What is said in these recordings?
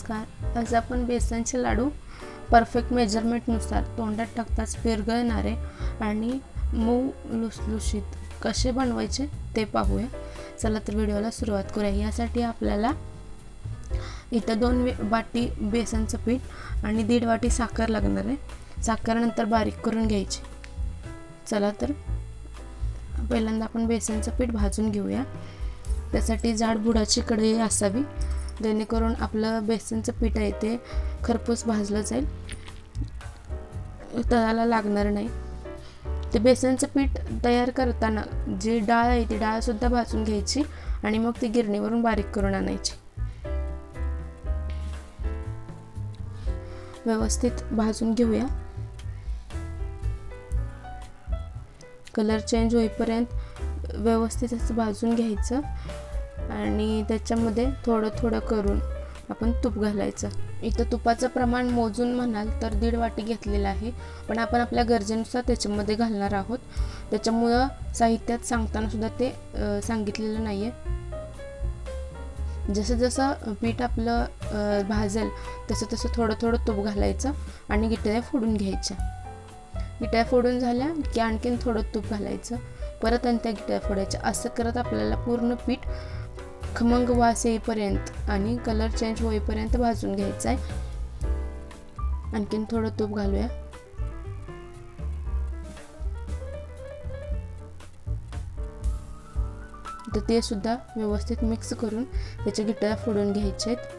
नमस्कार. आज आपण बेसनचे लाडू परफेक्ट मेजरमेंटनुसार तोंडात टाकताच विरघळणारे आणि मऊ लुसलुशीत कसे बनवायचे ते पाहूया. चला तर व्हिडिओला सुरुवात करूया. यासाठी आपल्याला इथं 2 वाटी बेसनचं पीठ आणि 1.5 वाटी साखर लागणार आहे. साखर नंतर बारीक करून घ्यायची. चला तर पहिल्यांदा आपण बेसनचं पीठ भाजून घेऊया. त्यासाठी जाड बुडाची कढई असावी, जेणेकरून आपलं बेसनचं पीठ आहे ते खरपूस भाजलं जाईल, तळाला लागणार नाही. ते बेसनचं पीठ तयार करताना जी डाळ आहे ती डाळसुद्धा भाजून घ्यायची आणि मग ती गिरणीवरून बारीक करून आणायची. व्यवस्थित भाजून घेऊया. कलर चेंज होईपर्यंत व्यवस्थित असं भाजून घ्यायचं आणि त्याच्यामध्ये थोडं थोडं करून आपण तूप घालायचं. इथं तुपाचं प्रमाण मोजून म्हणाल तर 1.5 वाटी घेतलेलं आहे, पण आपण आपल्या गरजेनुसार त्याच्यामध्ये घालणार आहोत. त्याच्यामुळं साहित्यात सांगताना सुद्धा ते सांगितलेलं नाही आहे. जसं जसं पीठ आपलं भाजेल तसं तसं थोडं थोडं तूप घालायचं आणि गिठळ्या फोडून घ्यायच्या. गिठळ्या फोडून झाल्या की आणखीन थोडं तूप घालायचं, परत आणि त्या गिठळ्या फोडायच्या. असं करत आपल्याला पूर्ण पीठ खमंग वास येईपर्यंत आणि कलर चेंज होईपर्यंत भाजून घ्यायचं आहे. आणखीन थोडं तूप घालूया. तर ते सुद्धा व्यवस्थित मिक्स करून त्याच्या गिठळ्या फोडून घ्यायचे आहेत.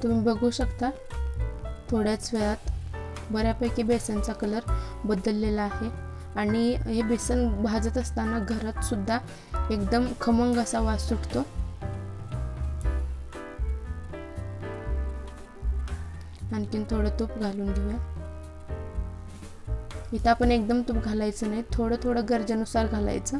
तुम्ही बघू शकता थोड्याच वेळात बऱ्यापैकी बेसनचा कलर बदललेला आहे आणि हे बेसन भाजत असताना घरात सुद्धा एकदम खमंग असा वास सुटतो. आणखीन थोडं तूप घालून घेऊया. इथं आपण एकदम तूप घालायचं नाही, थोडं थोडं गरजेनुसार घालायचं.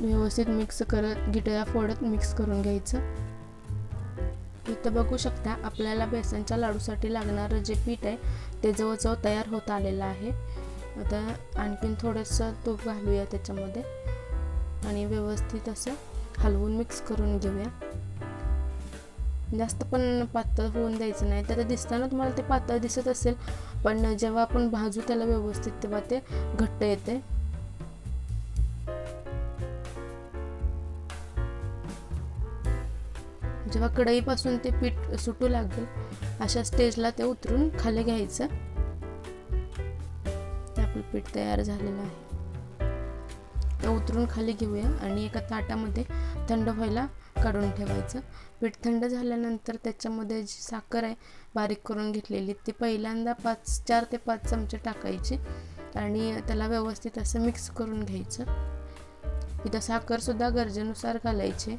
व्यवस्थित मिक्स करत गिठळ्या फोडत मिक्स करून घ्यायचं. इथं बघू शकता आपल्याला बेसनच्या लाडूसाठी लागणारं जे पीठ आहे ते जवळजवळ तयार होत आलेलं आहे. आता आणखीन थोडंसं तूप घालूया त्याच्यामध्ये आणि व्यवस्थित असं हलवून मिक्स करून घेऊया. जास्त पण पातळ होऊन द्यायचं नाही. तर दिसताना तुम्हाला ते पातळ दिसत असेल, पण जेव्हा आपण भाजू त्याला व्यवस्थित तेव्हा ते घट्ट येते. जेव्हा कढईपासून ते पीठ सुटू लागेल अशा स्टेजला ते उतरून खाली घ्यायचं. आपलं पीठ तयार झालेलं आहे. ते उतरून खाली घेऊया आणि एका ताटामध्ये थंड व्हायला काढून ठेवायचं. पीठ थंड झाल्यानंतर त्याच्यामध्ये जी साखर आहे बारीक करून घेतलेली ती पहिल्यांदा 4 ते 5 चमचे टाकायची आणि त्याला व्यवस्थित असं मिक्स करून घ्यायचं. इथं साखर सुद्धा गरजेनुसार घालायची.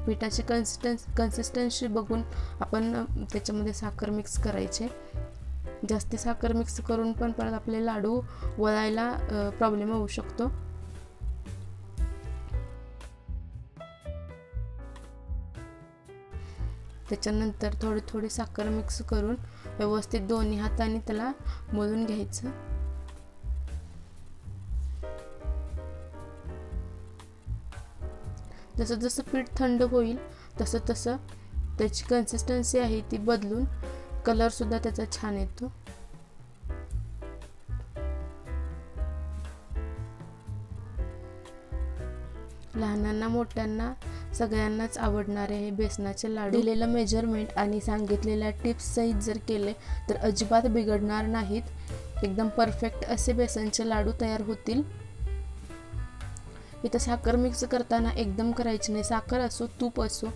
पिठाची कन्सिस्टन्सी बघून आपण त्याच्यामध्ये साखर मिक्स करायचे. जास्ती साखर मिक्स करून पण परत आपले लाडू वळायला प्रॉब्लेम होऊ शकतो. त्याच्यानंतर थोडी थोडी साखर मिक्स करून व्यवस्थित दोन्ही हाताने त्याला मळून घ्यायचं. जसं जसं पीठ थंड होईल तसं तसं त्याची कन्सिस्टन्सी आहे ती बदलून कलर सुद्धा त्याचा छान येतो. लहानांना मोठ्यांना सगळ्यांनाच आवडणारे हे बेसनाचे लाडू दिलेलं मेजरमेंट आणि सांगितलेल्या टिप्स सहित जर केले तर अजिबात बिघडणार नाहीत. एकदम परफेक्ट असे बेसनचे लाडू तयार होतील. इथं साखर मिक्स करताना एकदम करायची नाही. साखर असो तूप असो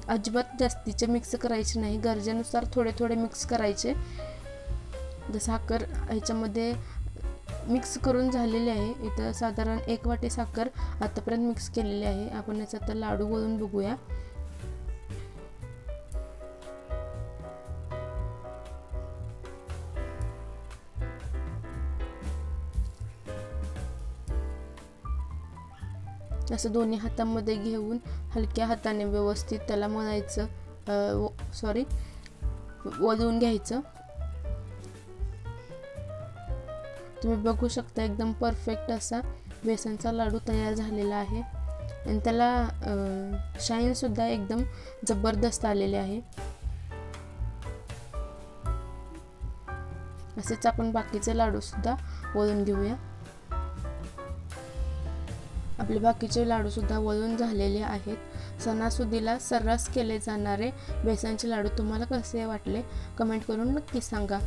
अजिबात जास्तीचे मिक्स करायचे नाही. गरजेनुसार थोडे थोडे मिक्स करायचे. साखर ह्याच्यामध्ये मिक्स करून झालेली आहे. इथं साधारण 1 वाटी साखर आतापर्यंत मिक्स केलेली आहे. आपण याचा आता लाडू वळून बघूया. असं दोन्ही हातामध्ये घेऊन हलक्या हाताने व्यवस्थित त्याला मळायचं. वळवून घ्यायचं. तुम्ही बघू शकता एकदम परफेक्ट असा बेसनचा लाडू तयार झालेला आहे आणि त्याला शाईन सुद्धा एकदम जबरदस्त आलेले आहे. असेच आपण बाकीचे लाडू सुद्धा वळून घेऊया. आपले बाकीचे लाडू सुद्धा वळून झालेले आहेत. सणासुदीला सर्रास केले जाणारे बेसनचे लाडू तुम्हाला कसे वाटले कमेंट करून नक्की सांगा.